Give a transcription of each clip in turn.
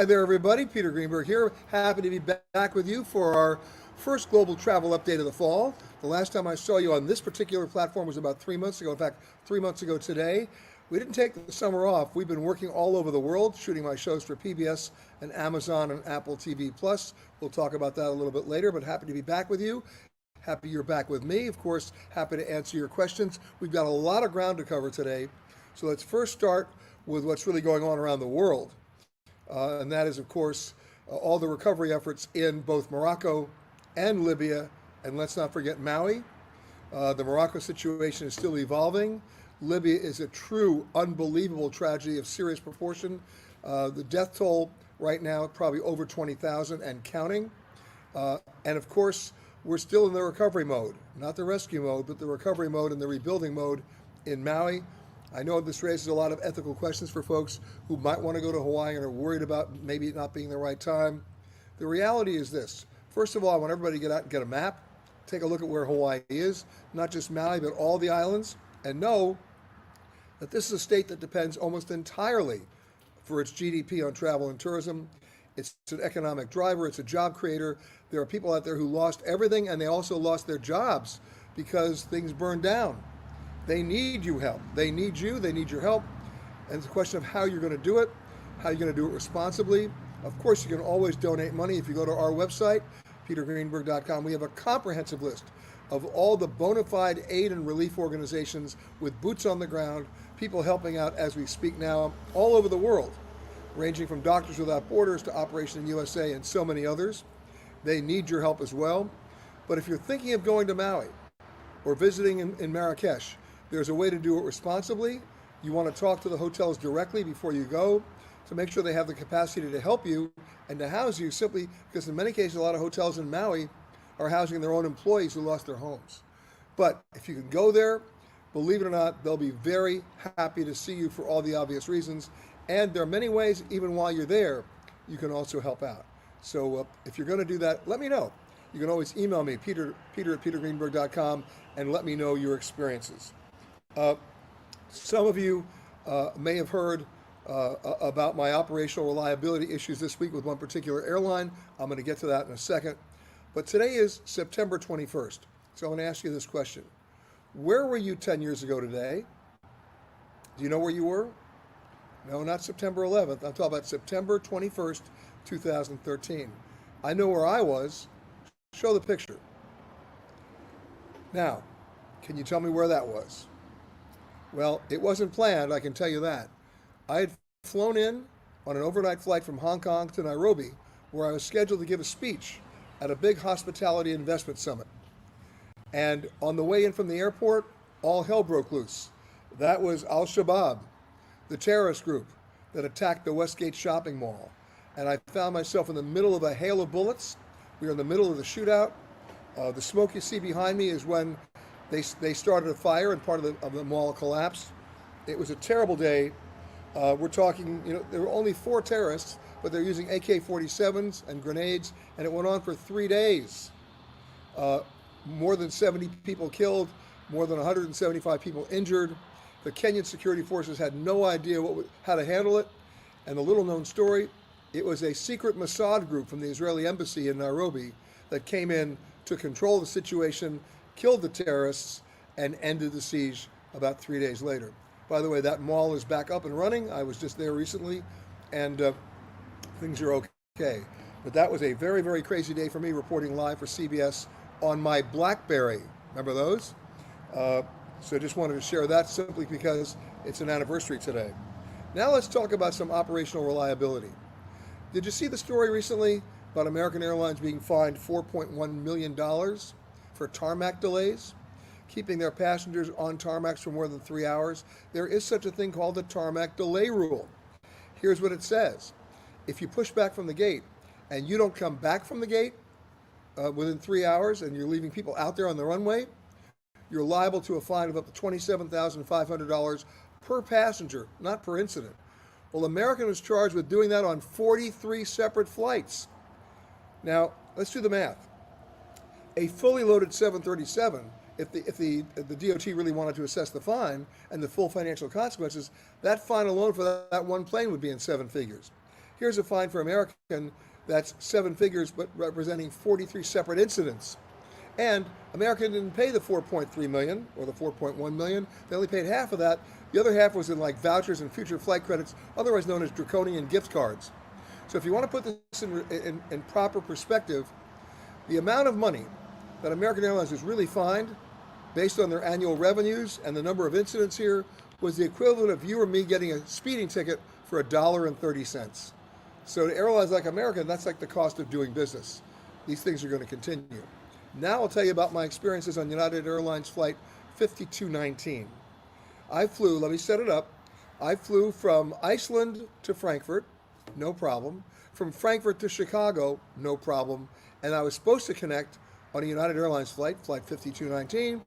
Hi there, everybody. Peter Greenberg here. Happy to be back with you for our first global travel update of the fall. The last time I saw you on this particular platform was about 3 months ago. In fact, 3 months ago today. We didn't take the summer off. We've been working all over the world, shooting my shows for PBS and Amazon and Apple TV Plus. We'll talk about that a little bit later, but happy to be back with you. Happy you're back with me. Of course, happy to answer your questions. We've got a lot of ground to cover today. So let's first start with what's really going on around the world. And that is, of course, all the recovery efforts in both Morocco and Libya. And let's not forget Maui. The Morocco situation is still evolving. Libya is a true, unbelievable tragedy of serious proportion. The death toll right now, probably over 20,000 and counting. And of course, we're still in the recovery mode, not the rescue mode, but the recovery mode and the rebuilding mode in Maui. I know this raises a lot of ethical questions for folks who might want to go to Hawaii and are worried about maybe it not being the right time. The reality is this. First of all, I want everybody to get out and get a map, take a look at where Hawaii is, not just Maui, but all the islands, and know that this is a state that depends almost entirely for its GDP on travel and tourism. It's an economic driver. It's a job creator. There are people out there who lost everything, and they also lost their jobs because things burned down. They need you help. They need you. They need your help. And it's a question of how you're going to do it, how you're going to do it responsibly. Of course, you can always donate money if you go to our website, petergreenberg.com. We have a comprehensive list of all the bona fide aid and relief organizations with boots on the ground, people helping out as we speak now all over the world, ranging from Doctors Without Borders to Operation USA and so many others. They need your help as well. But if you're thinking of going to Maui or visiting in Marrakesh, there's a way to do it responsibly. You want to talk to the hotels directly before you go to make sure they have the capacity to help you and to house you, simply because in many cases, a lot of hotels in Maui are housing their own employees who lost their homes. But if you can go there, believe it or not, they'll be very happy to see you for all the obvious reasons. And there are many ways, even while you're there, you can also help out. So if you're going to do that, let me know. You can always email me, peter at petergreenberg.com, and let me know your experiences. Some of you may have heard about my operational reliability issues this week with one particular airline. I'm going to get to that in a second. But today is September 21st. So I want to ask you this question. Where were you 10 years ago today? Do you know where you were? No, not September 11th. I'm talking about September 21st, 2013. I know where I was. Show the picture. Now, can you tell me where that was? Well, it wasn't planned, I can tell you that. I had flown in on an overnight flight from Hong Kong to Nairobi, where I was scheduled to give a speech at a big hospitality investment summit. And on the way in from the airport, all hell broke loose. That was Al-Shabaab, the terrorist group that attacked the Westgate shopping mall. And I found myself in the middle of a hail of bullets. We were in the middle of the shootout. The smoke you see behind me is when they started a fire and part of the mall collapsed. It was a terrible day. We're talking, there were only 4 terrorists, but they're using AK-47s and grenades, and it went on for 3 days. More than 70 people killed, more than 175 people injured. The Kenyan security forces had no idea how to handle it. And the little-known story, it was a secret Mossad group from the Israeli embassy in Nairobi that came in to control the situation, killed the terrorists, and ended the siege about 3 days later. By the way, that mall is back up and running. I was just there recently, and things are okay. But that was a very, very crazy day for me, reporting live for CBS on my BlackBerry. Remember those? So I just wanted to share that simply because it's an anniversary today. Now let's talk about some operational reliability. Did you see the story recently about American Airlines being fined $4.1 million for tarmac delays, keeping their passengers on tarmacs for more than 3 hours? There is such a thing called the tarmac delay rule. Here's what it says. If you push back from the gate and you don't come back from the gate within 3 hours and you're leaving people out there on the runway, you're liable to a fine of up to $27,500 per passenger, not per incident. Well, American was charged with doing that on 43 separate flights. Now, let's do the math. A fully loaded 737, if the DOT really wanted to assess the fine and the full financial consequences, that fine alone for that one plane would be in 7 figures. Here's a fine for American that's seven figures, but representing 43 separate incidents. And American didn't pay the 4.3 million or the 4.1 million. They only paid half of that. The other half was in like vouchers and future flight credits, otherwise known as draconian gift cards. So if you want to put this in proper perspective, the amount of money that American Airlines was really fined based on their annual revenues and the number of incidents here was the equivalent of you or me getting a speeding ticket for $1.30. So to airlines like American, that's like the cost of doing business. These things are going to continue. Now I'll tell you about my experiences on United Airlines flight 5219. I flew, let me set it up. I flew from Iceland to Frankfurt, no problem. From Frankfurt to Chicago, no problem. And I was supposed to connect on a United Airlines flight 5219,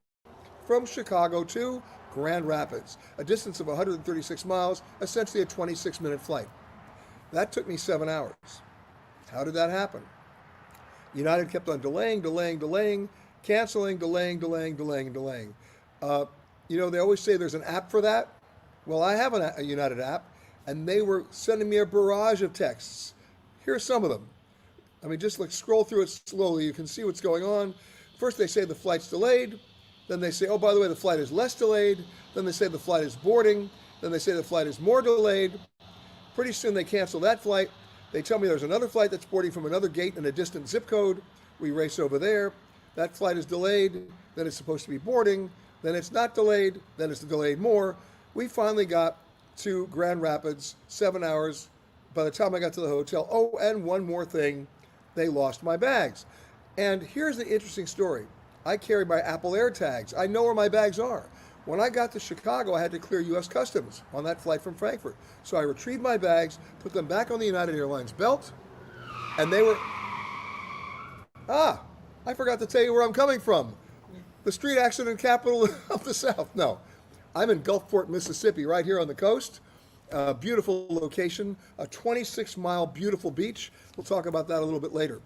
from Chicago to Grand Rapids, a distance of 136 miles, essentially a 26-minute flight. That took me 7 hours. How did that happen? United kept on delaying, canceling, delaying. They always say there's an app for that. Well, I have a United app, and they were sending me a barrage of texts. Here's some of them. I mean, just like scroll through it slowly. You can see what's going on. First, they say the flight's delayed. Then they say, oh, by the way, the flight is less delayed. Then they say the flight is boarding. Then they say the flight is more delayed. Pretty soon they cancel that flight. They tell me there's another flight that's boarding from another gate in a distant zip code. We race over there. That flight is delayed. Then it's supposed to be boarding. Then it's not delayed. Then it's delayed more. We finally got to Grand Rapids, 7 hours. By the time I got to the hotel, oh, and one more thing, they lost my bags. And here's the interesting story. I carry my Apple AirTags. I know where my bags are. When I got to Chicago, I had to clear U.S. Customs on that flight from Frankfurt. So I retrieved my bags, put them back on the United Airlines belt, and they were... I forgot to tell you where I'm coming from. The street accident capital of the South. No, I'm in Gulfport, Mississippi, right here on the coast. Beautiful location, a 26-mile beautiful beach. We'll talk about that a little bit later.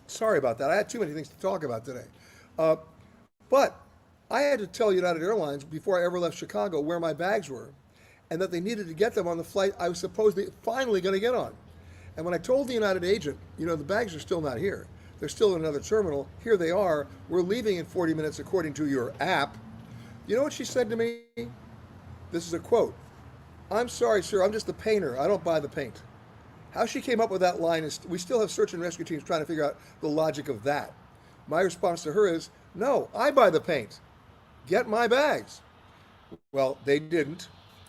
Sorry about that. I had too many things to talk about today. But I had to tell United Airlines before I ever left Chicago where my bags were and that they needed to get them on the flight I was supposedly finally going to get on. And when I told the United agent, the bags are still not here. They're still in another terminal. Here they are. We're leaving in 40 minutes according to your app. You know what she said to me? This is a quote. I'm sorry, sir. I'm just the painter. I don't buy the paint. How she came up with that line is, we still have search and rescue teams trying to figure out the logic of that. My response to her is, no, I buy the paint. Get my bags. Well, they didn't.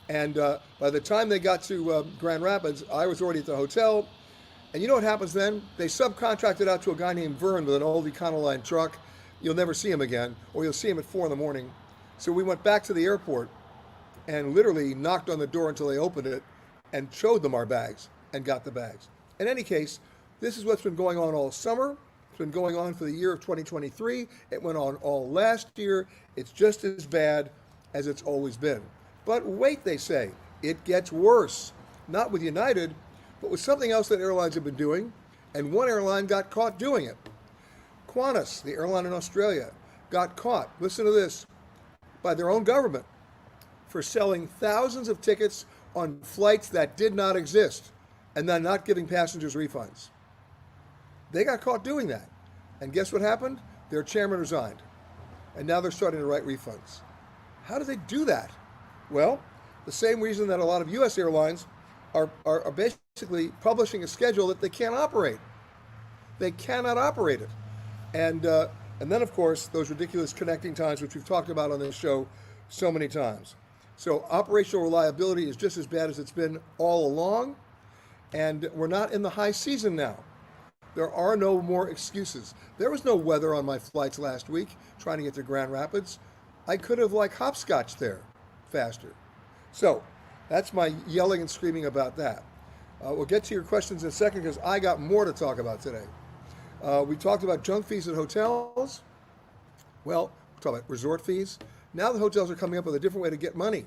And by the time they got to Grand Rapids, I was already at the hotel. And you know what happens then? They subcontracted out to a guy named Vern with an old Econoline truck. You'll never see him again, or you'll see him at 4 in the morning. So we went back to the airport and literally knocked on the door until they opened it and showed them our bags and got the bags. In any case, this is what's been going on all summer. It's been going on for the year of 2023. It went on all last year. It's just as bad as it's always been. But wait, they say, it gets worse. Not with United, but with something else that airlines have been doing, and one airline got caught doing it. Qantas, the airline in Australia, got caught, listen to this, by their own government for selling thousands of tickets on flights that did not exist and then not giving passengers refunds. They got caught doing that. And guess what happened? Their chairman resigned. And now they're starting to write refunds. How do they do that? Well, the same reason that a lot of U.S. airlines are basically publishing a schedule that they can't operate. They cannot operate it. And then, of course, those ridiculous connecting times, which we've talked about on this show so many times. So operational reliability is just as bad as it's been all along. And we're not in the high season now. There are no more excuses. There was no weather on my flights last week trying to get to Grand Rapids. I could have hopscotched there faster. So that's my yelling and screaming about that. We'll get to your questions in a second because I got more to talk about today. We talked about junk fees at hotels. Well, we talked about resort fees. Now the hotels are coming up with a different way to get money.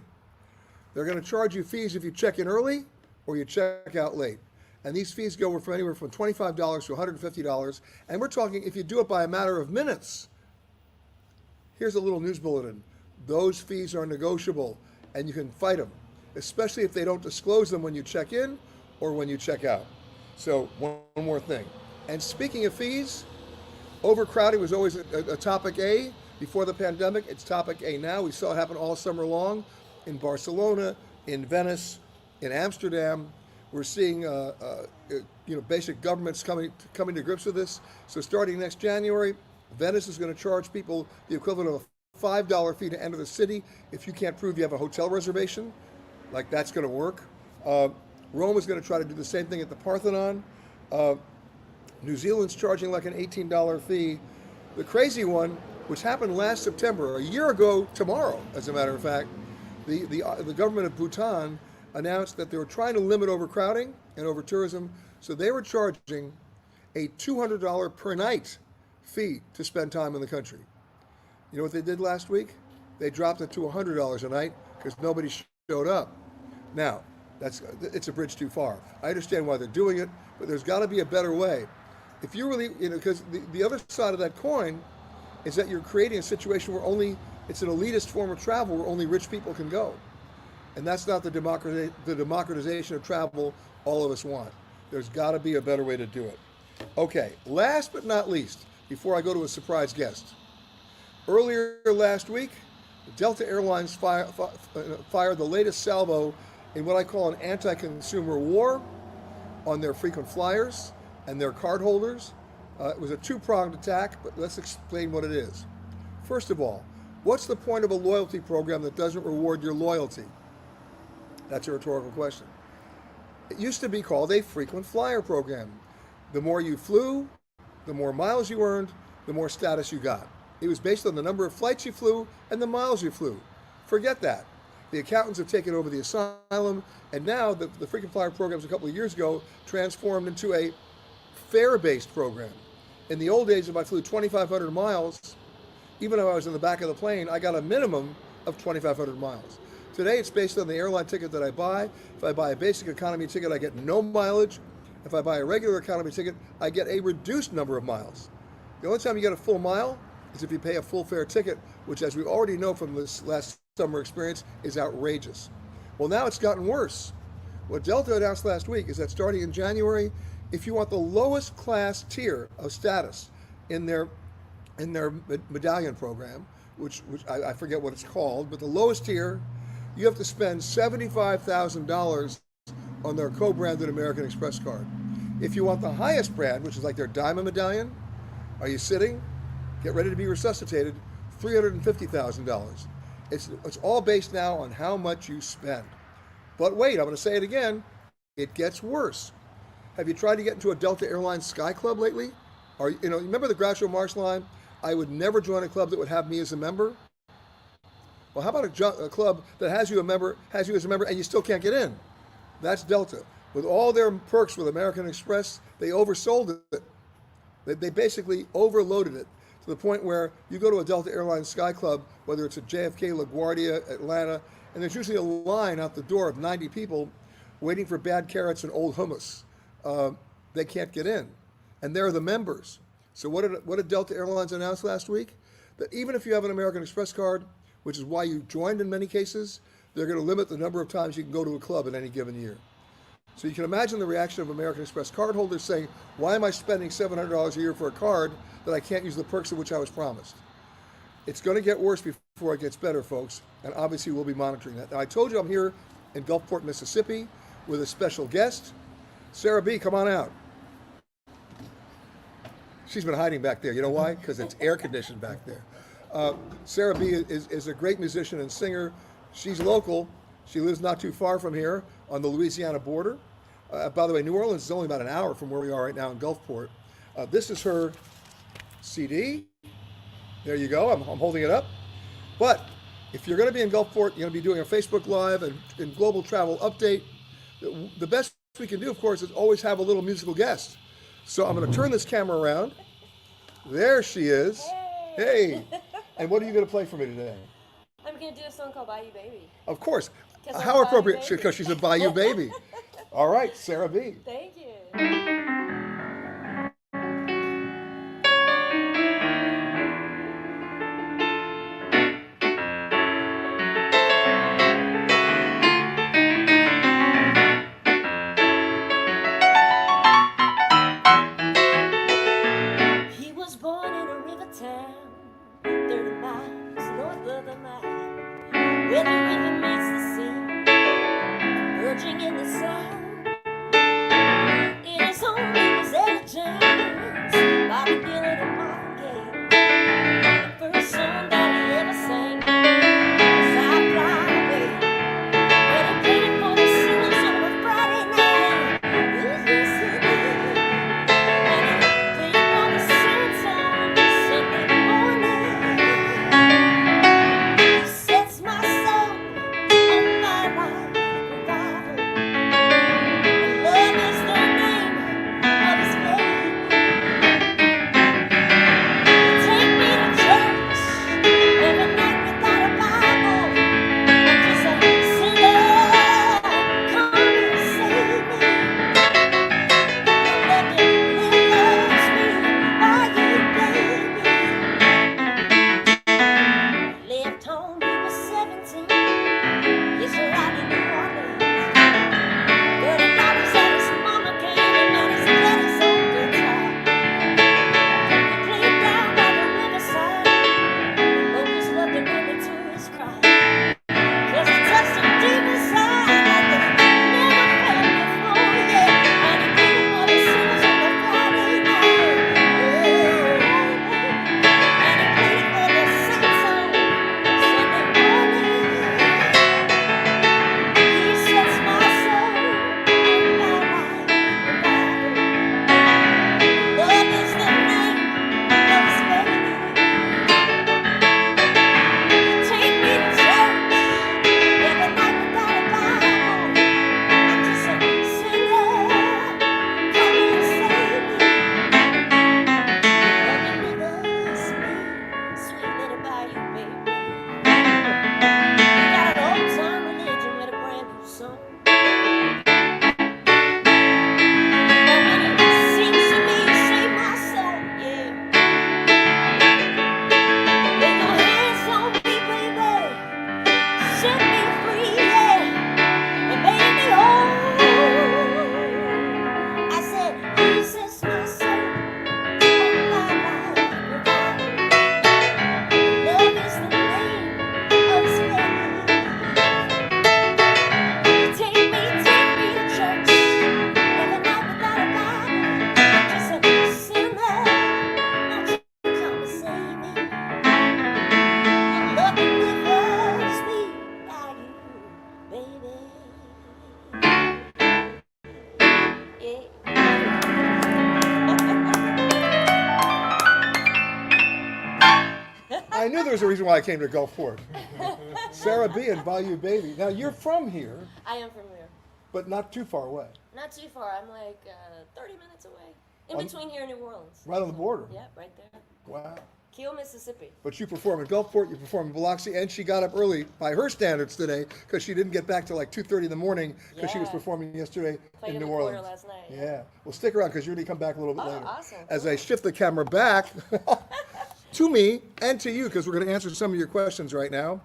They're going to charge you fees if you check in early or you check out late. And these fees go from anywhere from $25 to $150. And we're talking if you do it by a matter of minutes. Here's a little news bulletin. Those fees are negotiable and you can fight them, especially if they don't disclose them when you check in or when you check out. So one more thing. And speaking of fees, overcrowding was always a topic A before the pandemic. It's topic A now. We saw it happen all summer long in Barcelona, in Venice, in Amsterdam. We're seeing basic governments coming to grips with this. So starting next January, Venice is going to charge people the equivalent of a $5 fee to enter the city if you can't prove you have a hotel reservation. Like, that's going to work. Rome is going to try to do the same thing at the Parthenon. New Zealand's charging like an $18 fee. The crazy one, which happened last September, a year ago tomorrow, as a matter of fact, the government of Bhutan announced that they were trying to limit overcrowding and over-tourism, so they were charging a $200 per night fee to spend time in the country. You know what they did last week? They dropped it to $100 a night because nobody showed up. Now, it's a bridge too far. I understand why they're doing it, but there's got to be a better way. If you really, because the other side of that coin is that you're creating a situation where it's an elitist form of travel where only rich people can go. And that's not the democratization of travel all of us want. There's got to be a better way to do it. Okay, last but not least, before I go to a surprise guest. Earlier last week, Delta Airlines fired the latest salvo in what I call an anti-consumer war on their frequent flyers and their cardholders. It was a two-pronged attack, but let's explain what it is. First of all, what's the point of a loyalty program that doesn't reward your loyalty? That's a rhetorical question. It used to be called a frequent flyer program. The more you flew, the more miles you earned, the more status you got. It was based on the number of flights you flew and the miles you flew. Forget that. The accountants have taken over the asylum, and now the frequent flyer programs a couple of years ago transformed into a fare-based program. In the old days, if I flew 2,500 miles, even if I was in the back of the plane, I got a minimum of 2,500 miles. Today, it's based on the airline ticket that I buy. If I buy a basic economy ticket, I get no mileage. If I buy a regular economy ticket, I get a reduced number of miles. The only time you get a full mile is if you pay a full fare ticket, which, as we already know from this last summer experience, is outrageous. Well, now it's gotten worse. What Delta announced last week is that starting in January, if you want the lowest class tier of status in their medallion program, which I forget what it's called, but the lowest tier, you have to spend $75,000 on their co-branded American Express card. If you want the highest brand, which is like their diamond medallion, are you sitting? Get ready to be resuscitated, $350,000. It's all based now on how much you spend. But wait, I'm going to say it again. It gets worse. Have you tried to get into a Delta Airlines Sky Club lately? Or remember the Groucho Marx line? I would never join a club that would have me as a member. Well, how about a club that has you as a member, and you still can't get in? That's Delta. With all their perks with American Express, they oversold it. They basically overloaded it to the point where you go to a Delta Airlines Sky Club, whether it's at JFK, LaGuardia, Atlanta, and there's usually a line out the door of 90 people waiting for bad carrots and old hummus. They can't get in, and they're the members. So what did Delta Airlines announce last week? That even if you have an American Express card, which is why you joined in many cases, they're going to limit the number of times you can go to a club in any given year. So you can imagine the reaction of American Express cardholders saying, why am I spending $700 a year for a card that I can't use the perks of which I was promised? It's going to get worse before it gets better, folks, and obviously we'll be monitoring that. Now, I told you I'm here in Gulfport, Mississippi with a special guest. Sarah B., come on out. She's been hiding back there. You know why? Because it's air conditioned back there. Sarah B. is a great musician and singer. She's local. She lives not too far from here on the Louisiana border. By the way, New Orleans is only about an hour from where we are right now in Gulfport. This is her CD. There you go. I'm holding it up. But if you're going to be in Gulfport, you're going to be doing a Facebook Live and Global Travel Update. The best we can do, of course, is always have a little musical guest. So I'm going to turn this camera around. There she is. Hey. And what are you going to play for me today? I'm going to do a song called Bayou Baby. Of course. How appropriate, because she's a Bayou Baby. All right, Sarah B. Thank you. river town, 30 miles north of the mine, where the river meets the sea, converging in the sound. In his home he was Ella James, Bobby Gillett and Marvin Gaye. The first song that he ever sang was I Fly Away. When he played it for the Seals on a Friday night, yes, yes he did. And he played it for the Saints on Sunday morning. He sets my soul on fire like revival. And love is the name of his name. He take me to church every night without a Bible. And just a sinner, come and save me. Your love delivers me by you, baby. He left home, he was 17. His life in New Orleans. $30 that his mama gave him and his daddy's old guitar. He played down by the riverside. The locals loved it when the tourists cried. 'Cause he touched them deep inside like they never felt before, yeah. And he played for the Seals on a Friday night. And he played for the Saints on Sunday morning. He sets my soul on fire like revival. Love is the name of his baby. Take me to church every night without a Bible. I'm just a sinner, come and save me. Love delivers me, sweet little bayou baby. We got an old time religion with a brand new song. And when he sings to me, save my soul, yeah. Lay your hands on me, baby. Set me free, yeah. And make me whole. I said, he sets my soul on fire like revival. Love is the name of his name. Take me to church every night without a Bible. I'm just a sinner, won't you come and save me? Your love delivers me by you, baby. I knew there was a reason why I came to Gulfport. Sarah B. and Bayou Baby. Now, you're from here, I am from here. but not too far away. Not too far. I'm like 30 minutes away. In On- between here and New Orleans. Right on the border. Yeah, right there. Wow. Kiel, Mississippi. But you perform in Gulfport, you perform in Biloxi, and she got up early by her standards today because she didn't get back till like 2:30 in the morning because she was Yeah. performing yesterday Played in in New the quarter Orleans. last night, Yeah. yeah. Well, stick around because you're going to come back a little bit Oh, later. awesome. As I shift the camera back to me and to you because we're going to answer some of your questions right now.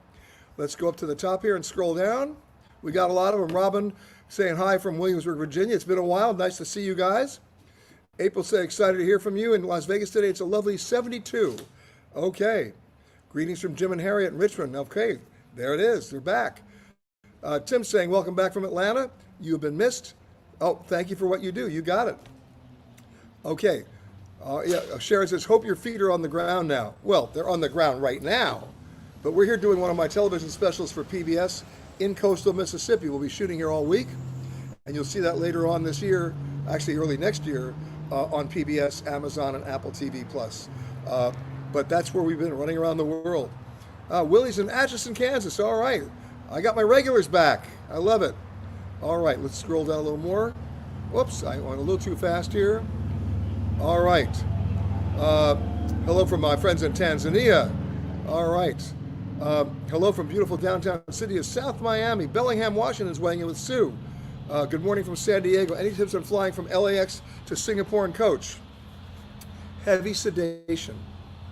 Let's go up to the top here and scroll down. We got a lot of them. Robin saying hi from Williamsburg, Virginia. It's been a while. Nice to see you guys. April said, excited to hear from you in Las Vegas today. It's a lovely 72. Okay. Greetings from Jim and Harriet in Richmond. Okay, there it is. They're back. Tim saying, welcome back from Atlanta. You have been missed. Oh, thank you for what you do. You got it. Okay. Sharon says, hope your feet are on the ground now. Well, they're on the ground right now. But we're here doing one of my television specials for PBS in coastal Mississippi. We'll be shooting here all week. And you'll see that later on this year, actually early next year, on PBS, Amazon, and Apple TV+. But that's where we've been running around the world. Willie's in Atchison, Kansas. All right. I got my regulars back. I love it. All right. Let's scroll down a little more. Whoops. I went a little too fast here. All right. Hello from my friends in Tanzania. All right. Hello from beautiful downtown city of South Miami. Bellingham, Washington is weighing in with Sue. Good morning from San Diego. Any tips on flying from LAX to Singapore and coach? Heavy sedation.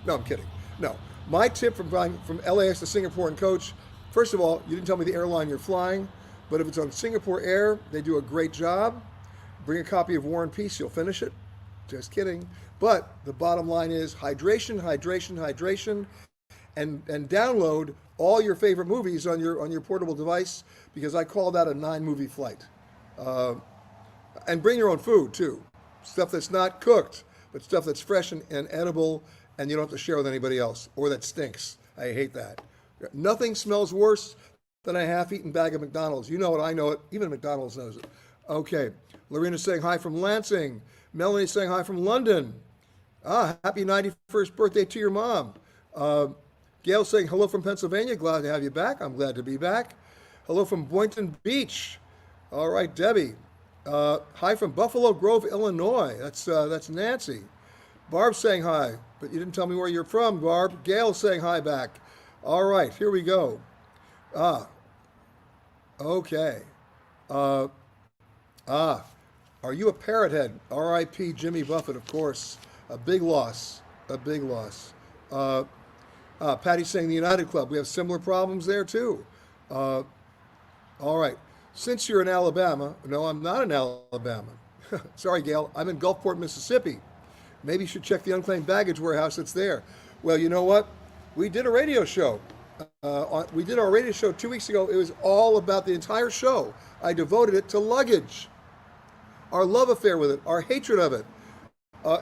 No, I'm kidding. No. My tip from flying from LAX to Singapore and coach, first of all, you didn't tell me the airline you're flying, but if it's on Singapore Air, they do a great job. Bring a copy of War and Peace, you'll finish it. Just kidding. But the bottom line is hydration, hydration, hydration, and download all your favorite movies on your portable device, because I call that a 9-movie flight. And bring your own food too, stuff that's not cooked, but stuff that's fresh and edible, and you don't have to share with anybody else, or that stinks. I hate that. Nothing smells worse than a half-eaten bag of McDonald's. You know it, I know it. Even McDonald's knows it. Okay, Lorena's saying hi from Lansing. Melanie's saying hi from London. Happy 91st birthday to your mom. Gail saying hello from Pennsylvania. Glad to have you back. I'm glad to be back. Hello from Boynton Beach. All right, Debbie. Hi from Buffalo Grove, Illinois. That's Nancy. Barb's saying hi, but you didn't tell me where you're from, Barb. Gail's saying hi back. All right, here we go. Okay. Are you a parrot head? R.I.P. Jimmy Buffett, of course. A big loss. A big loss. Patty's saying the United Club. We have similar problems there, too. All right. Since you're in Alabama, no, I'm not in Alabama. Sorry, Gail. I'm in Gulfport, Mississippi. Maybe you should check the unclaimed baggage warehouse that's there. Well, you know what? We did a radio show. We did our radio show 2 weeks ago. It was all about the entire show. I devoted it to luggage, our love affair with it, our hatred of it,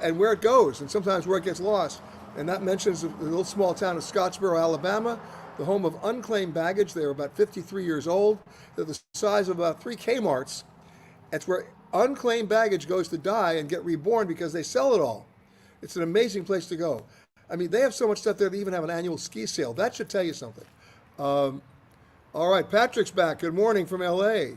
and where it goes, and sometimes where it gets lost. And that mentions the little small town of Scottsboro, Alabama, the home of unclaimed baggage. They were about 53 years old. They're the size of about 3 Kmarts. That's where unclaimed baggage goes to die and get reborn because they sell it all. It's an amazing place to go. I mean, they have so much stuff there, they even have an annual ski sale. That should tell you something. All right, Patrick's back. Good morning from L.A.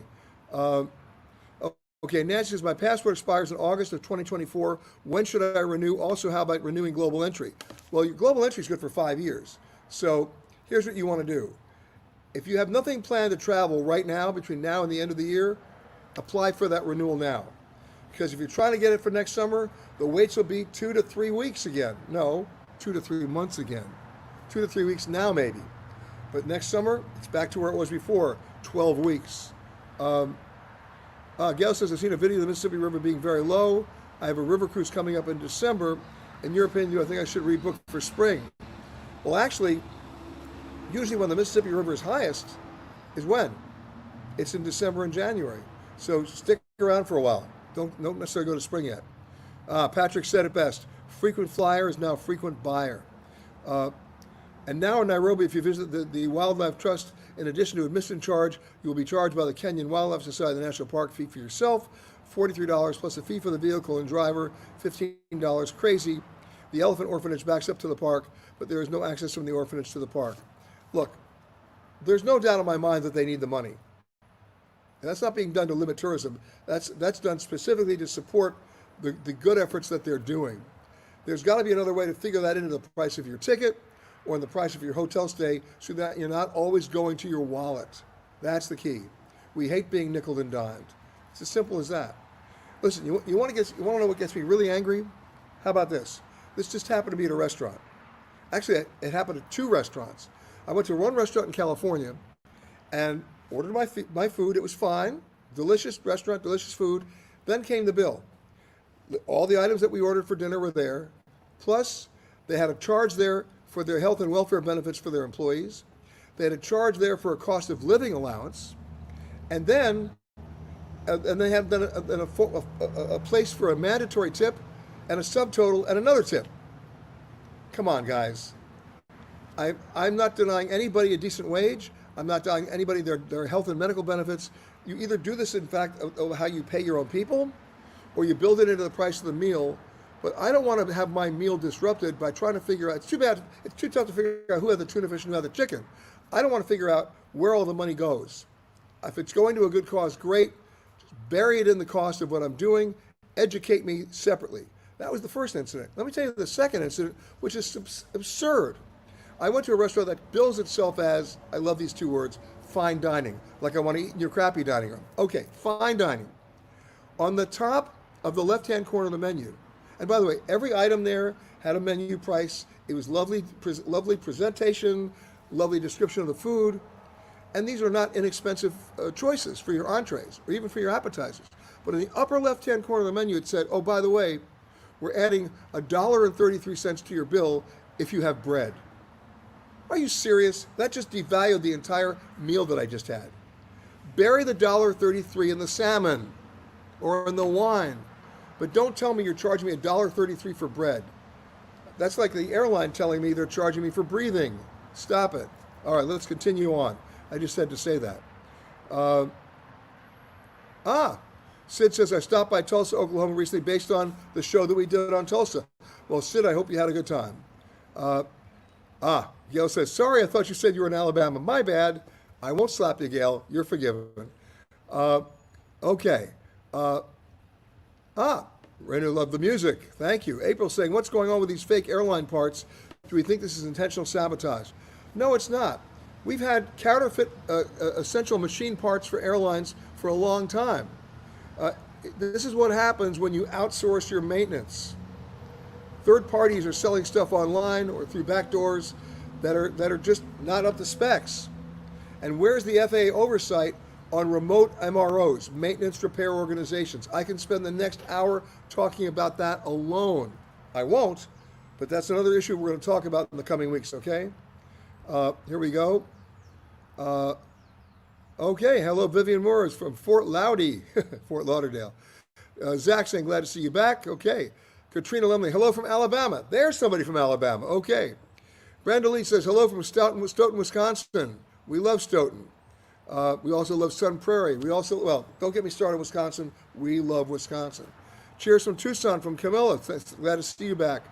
Okay, Nancy says, my passport expires in August of 2024. When should I renew? Also, how about renewing global entry? Well, your global entry is good for 5 years. So here's what you want to do. If you have nothing planned to travel right now, between now and the end of the year, apply for that renewal now. Because if you're trying to get it for next summer, the waits will be 2 to 3 weeks again. No, 2 to 3 months again. 2 to 3 weeks now, maybe. But next summer, it's back to where it was before, 12 weeks. Gail says, I've seen a video of the Mississippi River being very low. I have a river cruise coming up in December. In your opinion, do I think I should rebook for spring? Well, actually, usually when the Mississippi River is highest is when? It's in December and January. So stick around for a while. Don't necessarily go to spring yet. Patrick said it best. Frequent flyer is now frequent buyer. And now in Nairobi, if you visit the Wildlife Trust, in addition to admission charge, you will be charged by the Kenyan Wildlife Society of the National Park fee for yourself, $43 plus a fee for the vehicle and driver, $15. Crazy. The elephant orphanage backs up to the park, but there is no access from the orphanage to the park. Look, there's no doubt in my mind that they need the money. And that's not being done to limit tourism. That's done specifically to support the good efforts that they're doing. There's got to be another way to figure that into the price of your ticket or in the price of your hotel stay so that you're not always going to your wallet. That's the key. We hate being nickeled and dimed. It's as simple as that. Listen, you want to know what gets me really angry? How about this? This just happened to be at a restaurant. Actually, it happened at 2 restaurants. I went to one restaurant in California and ordered my food. It was fine. Delicious restaurant, delicious food. Then came the bill. All the items that we ordered for dinner were there. Plus, they had a charge there for their health and welfare benefits for their employees. They had a charge there for a cost of living allowance. And then they had a place for a mandatory tip and a subtotal and another tip. Come on, guys. I'm not denying anybody a decent wage. I'm not denying anybody their health and medical benefits. You either do this, in fact, of how you pay your own people, or you build it into the price of the meal. But I don't want to have my meal disrupted by trying to figure out, it's too bad, it's too tough to figure out who had the tuna fish and who had the chicken. I don't want to figure out where all the money goes. If it's going to a good cause, great. Just bury it in the cost of what I'm doing. Educate me separately. That was the first incident. Let me tell you the second incident, which is absurd. I went to a restaurant that bills itself as, I love these 2 words, fine dining. Like I want to eat in your crappy dining room. Okay, fine dining. On the top of the left-hand corner of the menu, and by the way, every item there had a menu price. It was lovely presentation, lovely description of the food. And these are not inexpensive choices for your entrees or even for your appetizers. But in the upper left-hand corner of the menu, it said, oh, by the way, we're adding $1.33 to your bill if you have bread. Are you serious? That just devalued the entire meal that I just had. Bury the $1.33 in the salmon or in the wine, but don't tell me you're charging me $1.33 for bread. That's like the airline telling me they're charging me for breathing. Stop it. All right, let's continue on. I just had to say that. Sid says, I stopped by Tulsa, Oklahoma recently based on the show that we did on Tulsa. Well, Sid, I hope you had a good time. Gail says, sorry, I thought you said you were in Alabama. My bad. I won't slap you, Gail. You're forgiven. Okay. Raina loved the music. Thank you. April saying, what's going on with these fake airline parts? Do we think this is intentional sabotage? No, it's not. We've had counterfeit essential machine parts for airlines for a long time. This is what happens when you outsource your maintenance. Third parties are selling stuff online or through back doors that are just not up to specs. And where's the FAA oversight on remote MROs, maintenance repair organizations? I can spend the next hour talking about that alone. I won't, but that's another issue we're going to talk about in the coming weeks, okay? Here we go. Okay, hello, Vivian Moore is from Fort Lauderdale. Zach saying, glad to see you back. Okay. Katrina Lemley, hello from Alabama. There's somebody from Alabama. Okay. Brenda Lee says, hello from Stoughton, Wisconsin. We love Stoughton. We also love Sun Prairie. Well, don't get me started, Wisconsin. We love Wisconsin. Cheers from Tucson, from Camilla. Glad to see you back.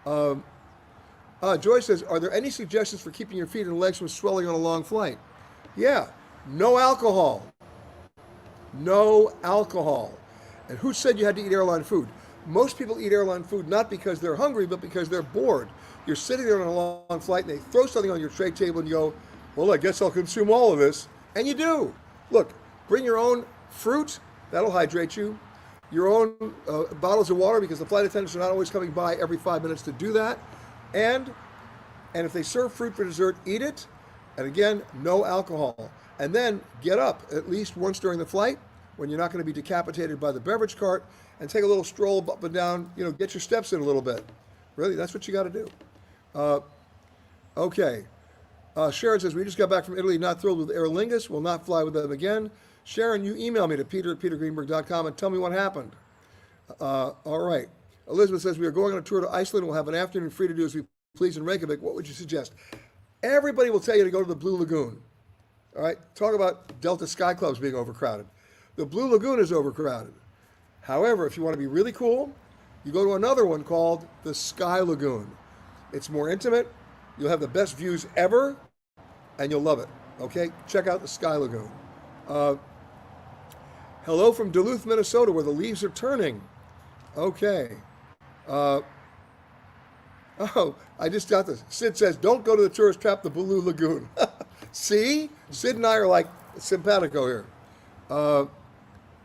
Joy says, are there any suggestions for keeping your feet and legs from swelling on a long flight? Yeah, no alcohol. No alcohol. And who said you had to eat airline food? Most people eat airline food not because they're hungry, but because they're bored. You're sitting there on a long flight and they throw something on your tray table and you go, well, I guess I'll consume all of this. And you do. Look, bring your own fruit. That'll hydrate you. Your own bottles of water, because the flight attendants are not always coming by every 5 minutes to do that. And if they serve fruit for dessert, eat it. And again, no alcohol. And then get up at least once during the flight when you're not going to be decapitated by the beverage cart, and take a little stroll up and down, get your steps in a little bit. Really, that's what you got to do. Okay. Sharon says, we just got back from Italy, not thrilled with Aer Lingus, will not fly with them again. Sharon, you email me to peter@petergreenberg.com and tell me what happened. All right. Elizabeth says, we are going on a tour to Iceland. We'll have an afternoon free to do as we please in Reykjavik. What would you suggest? Everybody will tell you to go to the Blue Lagoon. All right. Talk about Delta Sky Clubs being overcrowded. The Blue Lagoon is overcrowded. However, if you want to be really cool, you go to another one called the Sky Lagoon. It's more intimate. You'll have the best views ever, and you'll love it. Okay? Check out the Sky Lagoon. Hello from Duluth, Minnesota, where the leaves are turning. Okay. I just got this. Sid says, don't go to the tourist trap, the Blue Lagoon. See? Sid and I are like simpatico here.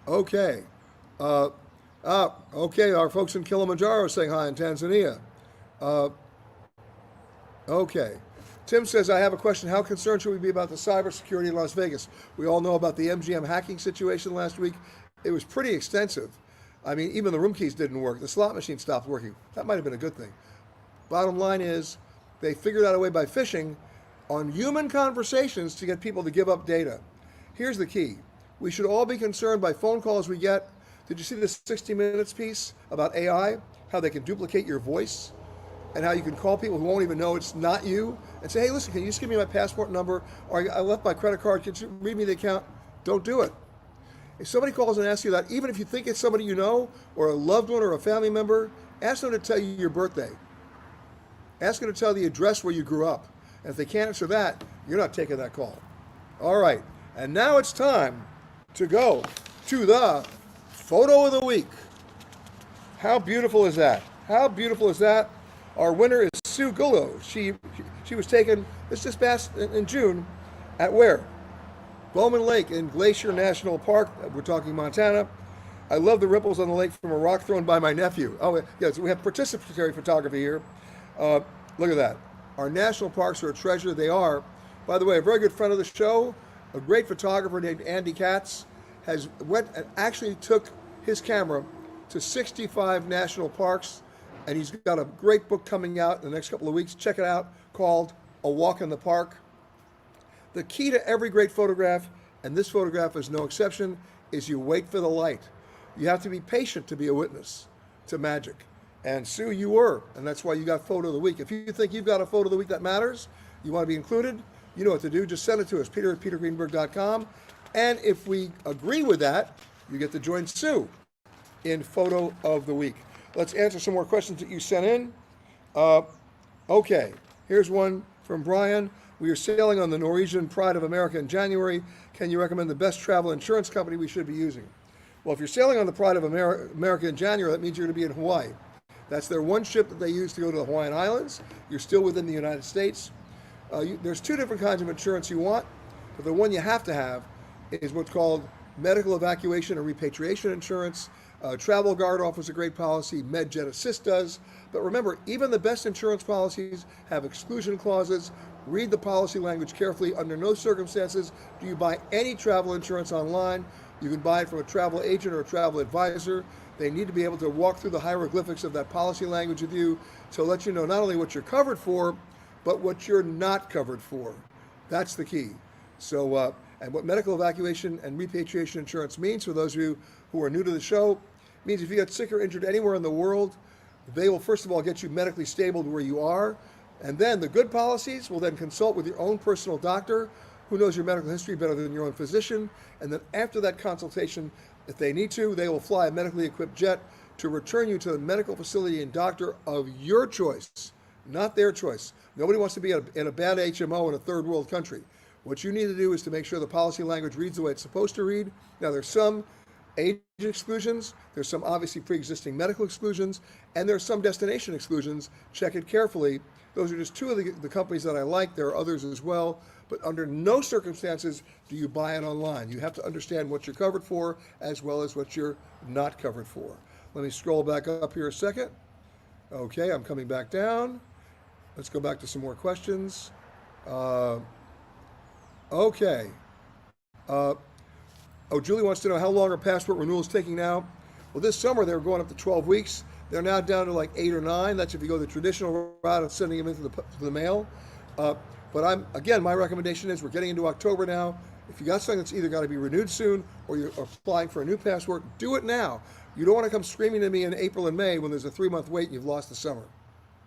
Okay. Okay, our folks in Kilimanjaro are saying hi in Tanzania. Okay. Tim says, I have a question. How concerned should we be about the cybersecurity in Las Vegas? We all know about the MGM hacking situation last week. It was pretty extensive. I mean, even the room keys didn't work. The slot machine stopped working. That might have been a good thing. Bottom line is, they figured out a way by phishing on human conversations to get people to give up data. Here's the key. We should all be concerned by phone calls we get. Did you see the 60 Minutes piece about AI? How they can duplicate your voice? And how you can call people who won't even know it's not you and say, hey, listen, can you just give me my passport number? Or I left my credit card. Can you read me the account? Don't do it. If somebody calls and asks you that, even if you think it's somebody you know or a loved one or a family member, ask them to tell you your birthday. Ask them to tell the address where you grew up. And if they can't answer that, you're not taking that call. All right. And now it's time to go to the photo of the week. How beautiful is that? How beautiful is that? Our winner is Sue Gullo. She was taken this past in June at where? Bowman Lake in Glacier National Park. We're talking Montana. I love the ripples on the lake from a rock thrown by my nephew. Oh, yes, we have participatory photography here. Look at that. Our national parks are a treasure. They are. By the way, a very good friend of the show, a great photographer named Andy Katz, went and actually took his camera to 65 national parks and he's got a great book coming out in the next couple of weeks. Check it out, called A Walk in the Park. The key to every great photograph, and this photograph is no exception, is you wait for the light. You have to be patient to be a witness to magic. And Sue, you were, and that's why you got Photo of the Week. If you think you've got a Photo of the Week that matters, you want to be included, you know what to do. Just send it to us, peter@petergreenberg.com. And if we agree with that, you get to join Sue in Photo of the Week. Let's answer some more questions that you sent in. Okay, here's one from Brian. We are sailing on the Norwegian Pride of America in January. Can you recommend the best travel insurance company we should be using? Well, if you're sailing on the Pride of America in January, that means you're going to be in Hawaii. That's their one ship that they use to go to the Hawaiian Islands. You're still within the United States. There's two different kinds of insurance you want, but the one you have to have is what's called medical evacuation or repatriation insurance. Travel Guard offers a great policy. MedJet Assist does. But remember, even the best insurance policies have exclusion clauses. Read the policy language carefully. Under no circumstances do you buy any travel insurance online. You can buy it from a travel agent or a travel advisor. They need to be able to walk through the hieroglyphics of that policy language with you to let you know not only what you're covered for, but what you're not covered for. That's the key. So, and what medical evacuation and repatriation insurance means, for those of you who are new to the show, means if you get sick or injured anywhere in the world, they will first of all get you medically stable to where you are, and then the good policies will then consult with your own personal doctor who knows your medical history better than your own physician, and then after that consultation, if they need to, they will fly a medically equipped jet to return you to the medical facility and doctor of your choice, not their choice. Nobody wants to be in a bad HMO in a third world country. What you need to do is to make sure the policy language reads the way it's supposed to read. Now, there's some age exclusions, there's some obviously pre-existing medical exclusions, and there's some destination exclusions. Check it carefully. Those are just two of the companies that I like. There are others as well, but under no circumstances do you buy it online. You have to understand what you're covered for as well as what you're not covered for. Let me scroll back up here a second. Okay, I'm coming back down. Let's go back to some more questions. Okay. Julie wants to know how long are passport renewals taking now? Well, this summer they were going up to 12 weeks. They're now down to like 8 or 9. That's if you go the traditional route of sending them into the mail. But my recommendation is we're getting into October now. If you got something that's either got to be renewed soon or you're applying for a new passport, do it now. You don't want to come screaming to me in April and May when there's a 3-month wait and you've lost the summer.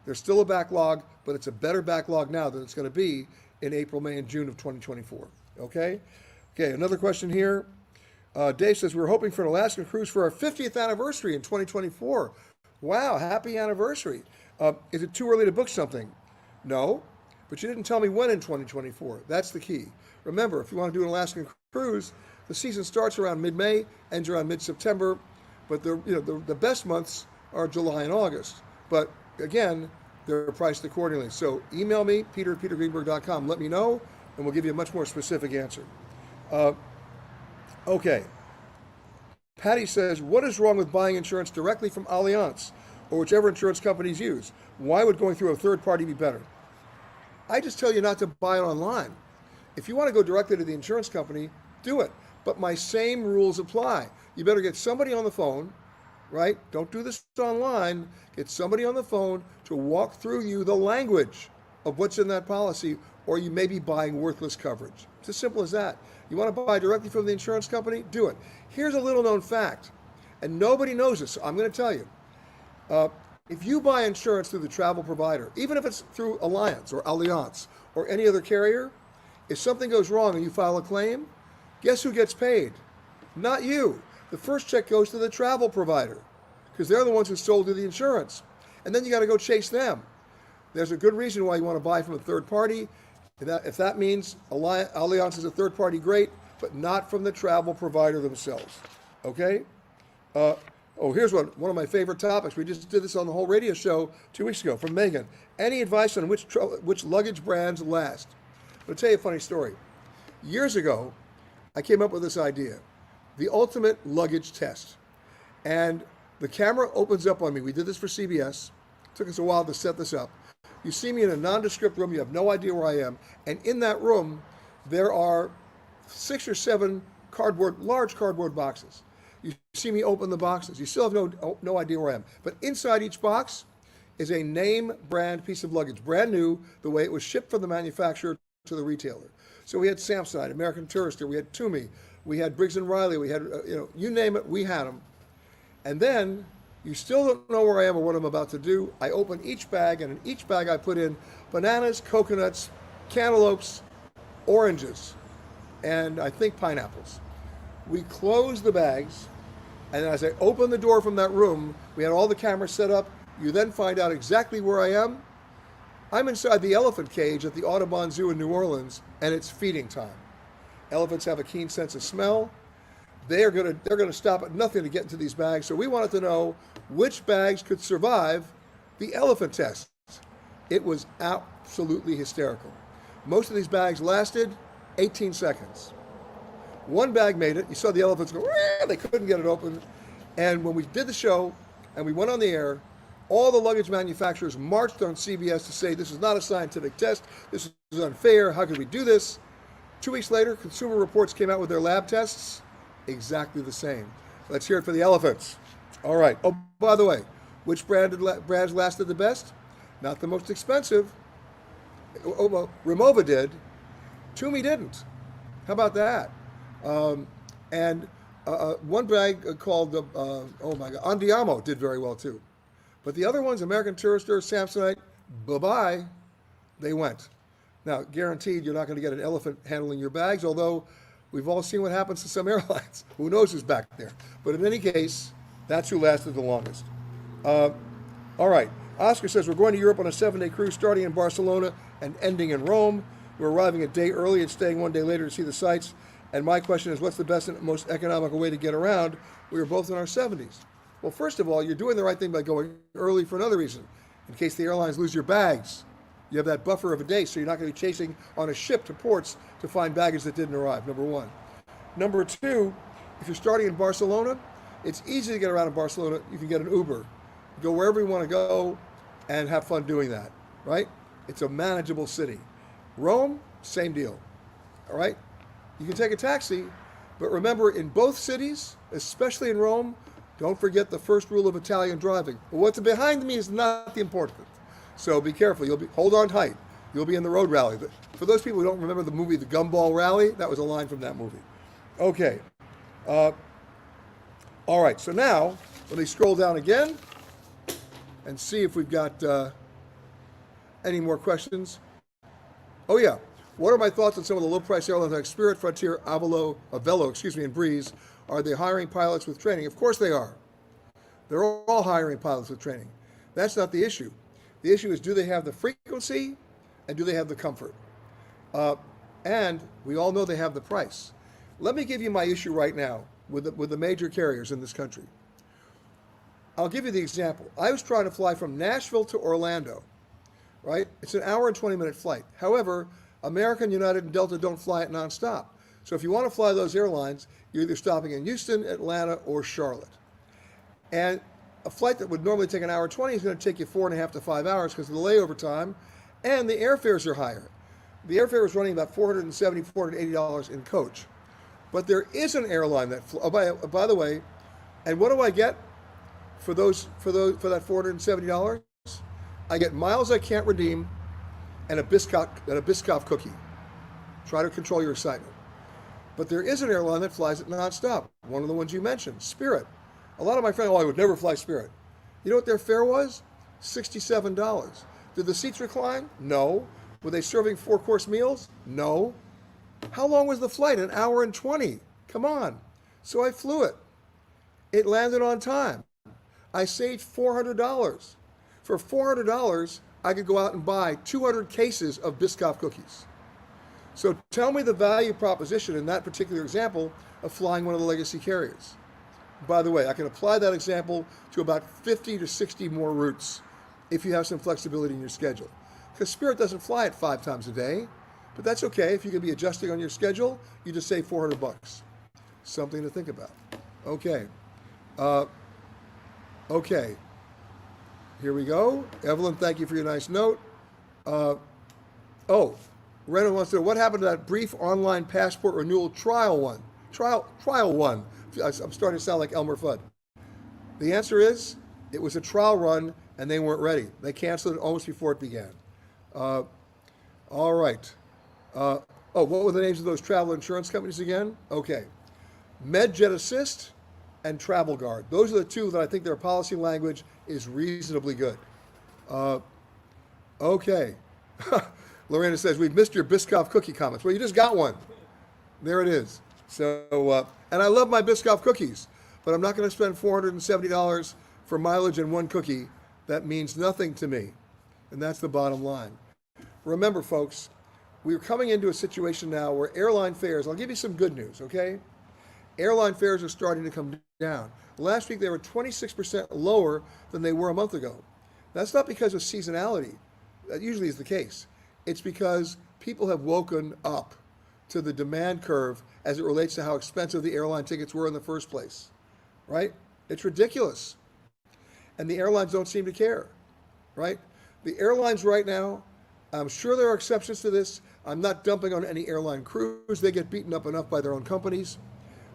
There's still a backlog, but it's a better backlog now than it's going to be in April, May, and June of 2024. Okay? Okay, another question here. Dave says, we're hoping for an Alaskan cruise for our 50th anniversary in 2024. Wow, happy anniversary. Is it too early to book something? No, but you didn't tell me when in 2024. That's the key. Remember, if you want to do an Alaskan cruise, the season starts around mid-May, ends around mid-September, but the best months are July and August. But again, they're priced accordingly. So email me, peter@petergreenberg.com. Let me know, and we'll give you a much more specific answer. Okay. Patty says, what is wrong with buying insurance directly from Allianz or whichever insurance companies use? Why would going through a third party be better? I just tell you not to buy it online. If you want to go directly to the insurance company, do it. But my same rules apply. You better get somebody on the phone, right? Don't do this online. Get somebody on the phone to walk through you the language of what's in that policy, or you may be buying worthless coverage. It's as simple as that. You want to buy directly from the insurance company? Do it. Here's a little known fact, and nobody knows this, so I'm going to tell you. If you buy insurance through the travel provider, even if it's through Allianz or any other carrier, if something goes wrong and you file a claim, guess who gets paid? Not you. The first check goes to the travel provider because they're the ones who sold you the insurance. And then you got to go chase them. There's a good reason why you want to buy from a third party. If that means Allianz is a third party, great, but not from the travel provider themselves. Okay? Here's one of my favorite topics. We just did this on the whole radio show 2 weeks ago from Megan. Any advice on which luggage brands last? I'll tell you a funny story. Years ago, I came up with this idea, the ultimate luggage test. And the camera opens up on me. We did this for CBS. It took us a while to set this up. You see me in a nondescript room. You have no idea where I am. And in that room, there are 6 or 7 large cardboard boxes. You see me open the boxes. You still have no idea where I am. But inside each box, is a name brand piece of luggage, brand new, the way it was shipped from the manufacturer to the retailer. So we had Samsonite, American Tourister, we had Toomey, we had Briggs and Riley, we had, you name it, we had them. And then you still don't know where I am or what I'm about to do. I open each bag, and in each bag I put in bananas, coconuts, cantaloupes, oranges, and I think pineapples. We close the bags, and as I open the door from that room, we had all the cameras set up. You then find out exactly where I am. I'm inside the elephant cage at the Audubon Zoo in New Orleans, and it's feeding time. Elephants have a keen sense of smell. They're gonna stop at nothing to get into these bags. So we wanted to know which bags could survive the elephant test. It was absolutely hysterical. Most of these bags lasted 18 seconds. One bag made it. You saw the elephants go, "Rah!" They couldn't get it open. And when we did the show and we went on the air, all the luggage manufacturers marched on CBS to say this is not a scientific test, this is unfair, how could we do this? 2 weeks later, Consumer Reports came out with their lab tests, exactly the same. Let's hear it for the elephants. All right. Oh, by the way, which brands lasted the best? Not the most expensive. Oh, well, Rimowa did. Toomey didn't. How about that? And one bag called, oh my God, Andiamo did very well too. But the other ones, American Tourister, Samsonite, bye-bye, they went. Now, guaranteed you're not going to get an elephant handling your bags, although we've all seen what happens to some airlines. Who knows who's back there? But in any case, that's who lasted the longest. All right. Oscar says, we're going to Europe on a 7-day cruise starting in Barcelona and ending in Rome. We're arriving a day early and staying 1 day later to see the sights. And my question is, what's the best and most economical way to get around? We were both in our 70s. Well, first of all, you're doing the right thing by going early for another reason. In case the airlines lose your bags, you have that buffer of a day, so you're not going to be chasing on a ship to ports to find baggage that didn't arrive, number one. Number two, if you're starting in Barcelona, it's easy to get around in Barcelona. You can get an Uber. Go wherever you want to go and have fun doing that, right? It's a manageable city. Rome, same deal, all right? You can take a taxi, but remember, in both cities, especially in Rome, don't forget the first rule of Italian driving. What's behind me is not the important. So be careful. Hold on tight. You'll be in the road rally. For those people who don't remember the movie The Gumball Rally, that was a line from that movie. Okay. All right. So now let me scroll down again and see if we've got any more questions. Oh yeah. What are my thoughts on some of the low-price airlines like Spirit, Frontier, Avelo, and Breeze? Are they hiring pilots with training? Of course they are. They're all hiring pilots with training. That's not the issue. The issue is, do they have the frequency and do they have the comfort? And we all know they have the price. Let me give you my issue right now with the major carriers in this country. I'll give you the example. I was trying to fly from Nashville to Orlando, right? It's an hour and 20-minute flight. However, American, United, and Delta don't fly it nonstop. So if you want to fly those airlines, you're either stopping in Houston, Atlanta, or Charlotte. And a flight that would normally take an hour and 20 is going to take you 4.5 to 5 hours because of the layover time, and the airfares are higher. The airfare was running about $470, $480 in coach. But there is an airline that, by the way, and what do I get for that $470? I get miles I can't redeem and a Biscoff cookie. Try to control your excitement. But there is an airline that flies it nonstop. One of the ones you mentioned, Spirit. A lot of my friends, I would never fly Spirit. You know what their fare was? $67. Did the seats recline? No. Were they serving 4-course meals? No. How long was the flight? An hour and 20. Come on. So I flew it. It landed on time. I saved $400. For $400, I could go out and buy 200 cases of Biscoff cookies. So tell me the value proposition in that particular example of flying one of the legacy carriers. By the way, I can apply that example to about 50 to 60 more routes if you have some flexibility in your schedule. Because Spirit doesn't fly it 5 times a day, but that's okay. If you can be adjusting on your schedule, you just save $400. Something to think about. Okay. Okay. Here we go. Evelyn, thank you for your nice note. Renan wants to know, what happened to that brief online passport renewal trial one? Trial one. I'm starting to sound like Elmer Fudd. The answer is, it was a trial run and they weren't ready. They canceled it almost before it began. Uh, all right. What were the names of those travel insurance companies again? Okay. MedJet Assist and Travel Guard. Those are the two that I think their policy language is reasonably good. Okay. Lorena says, we've missed your Biscoff cookie comments. Well, you just got one. There it is. So, and I love my Biscoff cookies, but I'm not going to spend $470 for mileage and one cookie. That means nothing to me. And that's the bottom line. Remember, folks, we're coming into a situation now where airline fares, I'll give you some good news, okay? Airline fares are starting to come down. Last week, they were 26% lower than they were a month ago. That's not because of seasonality. That usually is the case. It's because people have woken up to the demand curve as it relates to how expensive the airline tickets were in the first place, right? It's ridiculous. And the airlines don't seem to care, right? The airlines right now, I'm sure there are exceptions to this. I'm not dumping on any airline crews. They get beaten up enough by their own companies.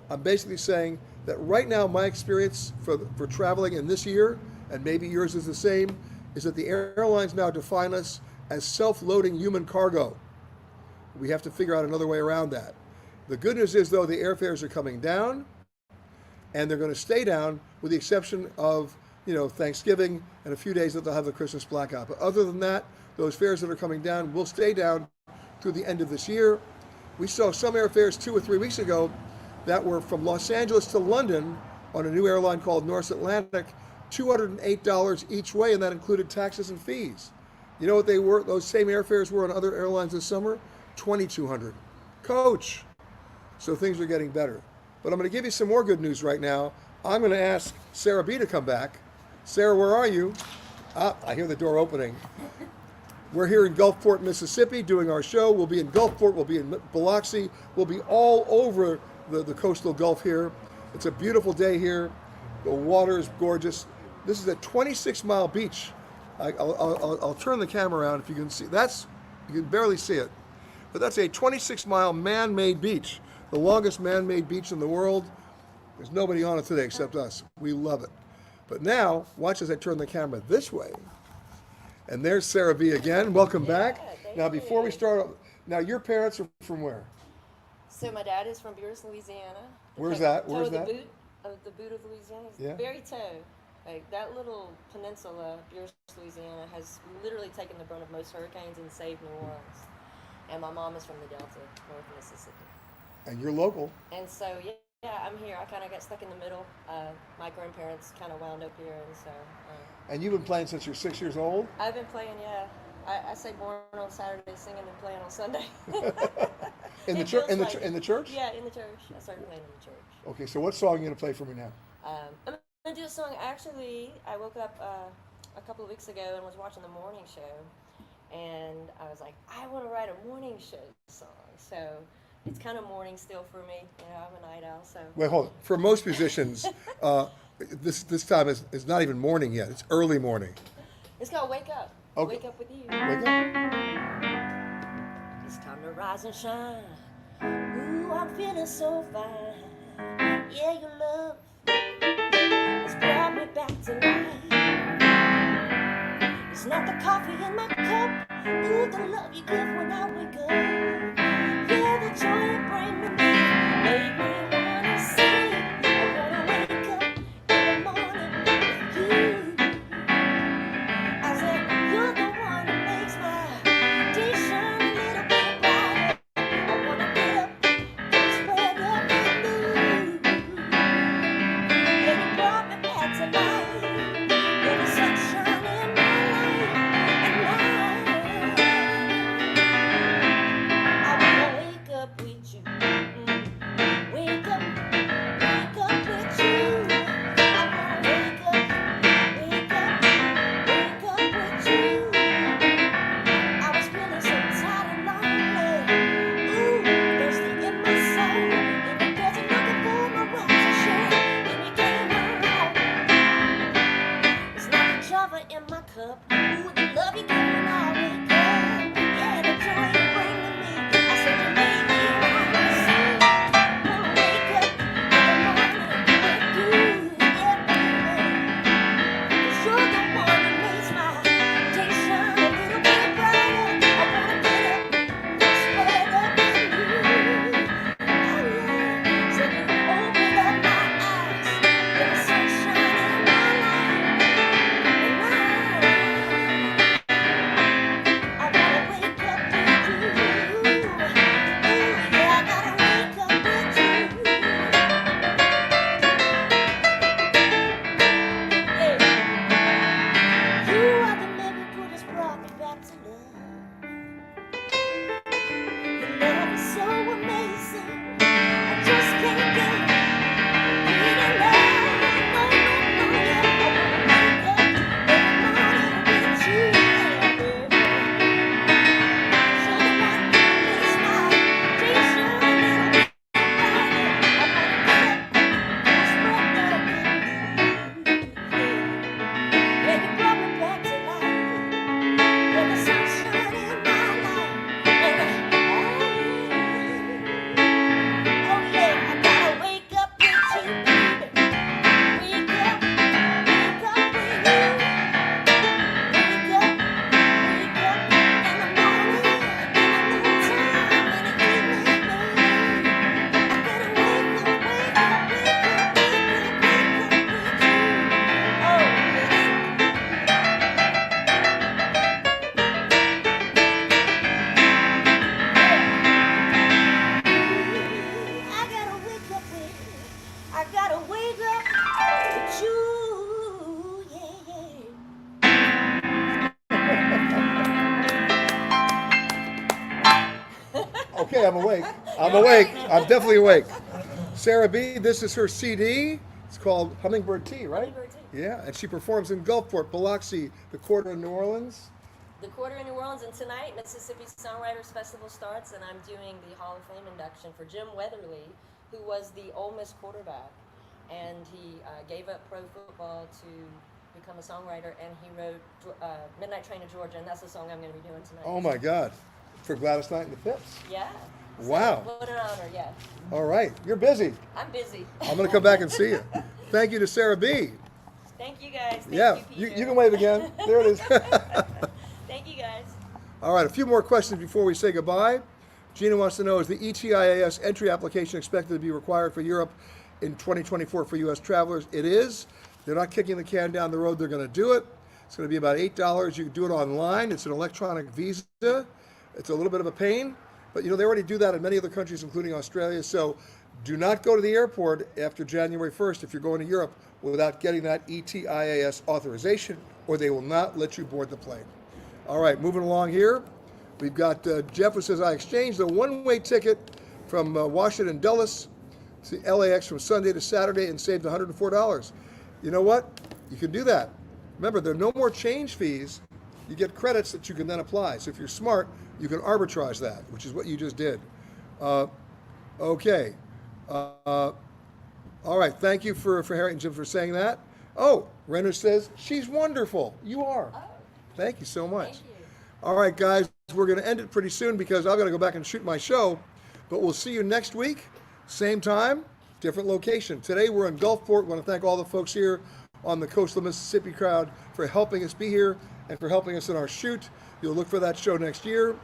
I'm basically saying that right now, my experience for traveling in this year, and maybe yours is the same, is that the airlines now define us as self-loading human cargo. We have to figure out another way around that. The good news is, though, the airfares are coming down, and they're going to stay down with the exception of, Thanksgiving and a few days that they'll have the Christmas blackout. But other than that, those fares that are coming down will stay down through the end of this year. We saw some airfares 2 or 3 weeks ago that were from Los Angeles to London on a new airline called North Atlantic, $208 each way, and that included taxes and fees. You know what they were? Those same airfares were on other airlines this summer? $2,200. Coach. So things are getting better. But I'm going to give you some more good news right now. I'm going to ask Sarah B to come back. Sarah, where are you? I hear the door opening. We're here in Gulfport, Mississippi, doing our show. We'll be in Gulfport. We'll be in Biloxi. We'll be all over the coastal Gulf here. It's a beautiful day here. The water is gorgeous. This is a 26-mile beach. I'll turn the camera around if you can see. You can barely see it. But that's a 26-mile man-made beach. The longest man-made beach in the world. There's nobody on it today except us. We love it. But now, watch as I turn the camera this way. And there's Sarah B again. Welcome back. Now, before we start, now your parents are from where? So my dad is from Beers, Louisiana. Where's that? Where's that? The boot of Louisiana. Yeah. Very toe. Like that little peninsula, Beers, Louisiana, has literally taken the brunt of most hurricanes and saved New Orleans. And my mom is from the Delta, North Mississippi. And you're local. And so, yeah, I'm here. I kind of got stuck in the middle. My grandparents kind of wound up here, and so. And you've been playing since you're 6 years old? I've been playing, yeah. I say born on Saturday, singing and playing on Sunday. In the church? In the church? Yeah, in the church. I started playing in the church. Okay, so what song are you going to play for me now? I'm going to do a song. Actually, I woke up a couple of weeks ago and was watching the morning show, and I was like, I want to write a morning show song. So it's kind of morning still for me. I'm a night owl, so. Wait, hold on. For most musicians, this time is not even morning yet. It's early morning. It's called Wake Up. Okay. Wake Up with You. Wake up. It's time to rise and shine. Ooh, I'm feeling so fine. Yeah, your love has brought me back to life. It's not the coffee in my cup. Ooh, the love you give when I wake up. Yeah, the joy you bring to me. Make me wanna sing. I wanna wake up in the morning with you. I said, you're the one that makes my day shine a little bit brighter. I wanna get up and spread up with you. And you brought me back to life. You're the sunshine in my life. And Okay, I'm awake. I'm awake. I'm definitely awake. Sarah B, this is her CD. It's called Hummingbird Tea, right? Hummingbird Tea. Yeah, and she performs in Gulfport, Biloxi, the Quarter in New Orleans. The Quarter in New Orleans, and tonight Mississippi Songwriters Festival starts, and I'm doing the Hall of Fame induction for Jim Weatherly, who was the Ole Miss quarterback, and he gave up pro football to become a songwriter, and he wrote Midnight Train to Georgia, and that's the song I'm going to be doing tonight. Oh my God, for Gladys Knight and the Pips. Yeah. So, Wow. what an honor, yeah. All right, you're busy. I'm busy. I'm going to come back and see you. Thank you to Sarah B. Thank you guys. Thank Yeah, you, you can wave again. There it is. Thank you guys. All right, a few more questions before we say goodbye. Gina wants to know, is the ETIAS entry application expected to be required for Europe in 2024 for U.S. travelers? It is. They're not kicking the can down the road. They're going to do it. It's going to be about $8. You can do it online. It's an electronic visa. It's a little bit of a pain, but they already do that in many other countries, including Australia. So do not go to the airport after January 1st if you're going to Europe without getting that ETIAS authorization, or they will not let you board the plane. All right, moving along here. We've got Jeff who says, I exchanged a one-way ticket from Washington Dulles to LAX from Sunday to Saturday and saved $104. You know what? You can do that. Remember, there are no more change fees. You get credits that you can then apply. So if you're smart, you can arbitrage that, which is what you just did. Okay. All right. Thank you for Harriet and Jim for saying that. Oh, Renner says, she's wonderful. You are. Oh, Thank you so much. thank you. All right, guys, we're going to end it pretty soon because I've got to go back and shoot my show. But we'll see you next week, same time, different location. Today we're in Gulfport. I want to thank all the folks here on the Coastal Mississippi crowd for helping us be here and for helping us in our shoot. You'll look for that show next year,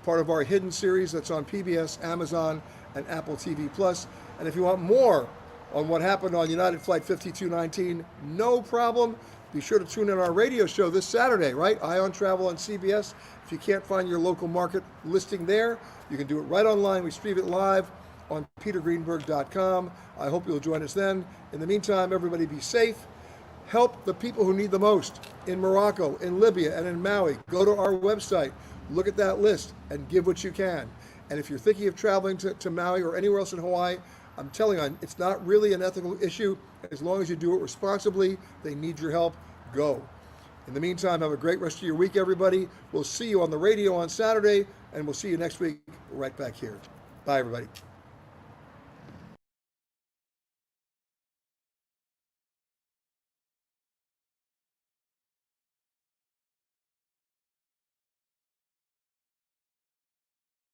part of our Hidden series that's on PBS, Amazon, and Apple TV Plus. And if you want more on what happened on United Flight 5219, no problem. Be sure to tune in our radio show this Saturday, right? Ion Travel on CBS. If you can't find your local market listing there, you can do it right online. We stream it live on petergreenberg.com. I hope you'll join us then. In the meantime, everybody be safe. Help the people who need the most in Morocco, in Libya, and in Maui. Go to our website, look at that list, and give what you can. And if you're thinking of traveling to Maui or anywhere else in Hawaii, I'm telling you, it's not really an ethical issue. As long as you do it responsibly, they need your help. Go. In the meantime, have a great rest of your week, everybody. We'll see you on the radio on Saturday, and we'll see you next week right back here. Bye, everybody.